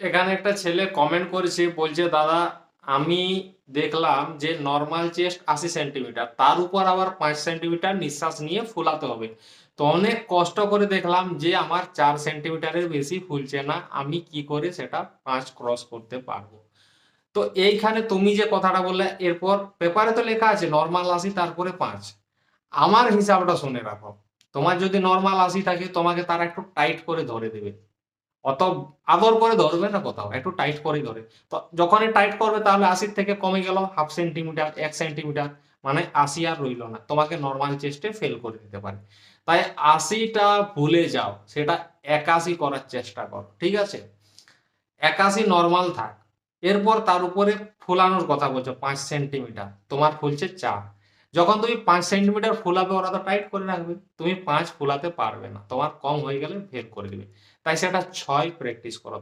এখানে একটা ছেলে কমেন্ট করেছে, বলছে দাদা আমি দেখলাম যে নর্মাল চেস্ট 80 সেন্টিমিটার, তার উপর আবার 5 সেন্টিমিটার নিঃশ্বাস নিয়ে ফুলাতে হবে। তো অনেক কষ্ট করে দেখলাম যে আমার 4 সেন্টিমিটারের বেশি ফুলছে না, আমি কি করে সেটা 5 ক্রস করতে পারবো? তো এইখানে তুমি যে কথাটা বললে, এরপর পেপারে তো লেখা আছে নর্মাল 80 তারপরে 5। আমার হিসাবটা শুনে রাখো, তোমার যদি নর্মাল 80 থাকে তোমাকে তারা একটু টাইট করে ধরে দেবে, অত আদর করে ধরবে না, কোথাও একটু টাইট করেই ধরে। তো যখনই টাইট করবে তাহলে 80 থেকে কমে গেল হাফ সেন্টিমিটার, 1 সেন্টিমিটার, মানে 80 আর রইল না, তোমাকে নর্মাল চেস্টে ফেল করে দিতে পারে। তাই 80টা ভুলে যাও, সেটা 81 করার চেষ্টা করো, ঠিক আছে? 81 নর্মাল থাক। এরপর তার উপরে ফুলানোর কথা বলছো 5 সেন্টিমিটার, তোমার ফুলছে 4। যখন তুমি 5 সেন্টিমিটার ফুলাবে ওরা তো টাইট করে রাখবে, তুমি 5 ফুলাতে পারবে না, তোমার কম হয়ে গেলে ফেল করে দিবে। তাই সেটা 6 প্র্যাকটিস করো।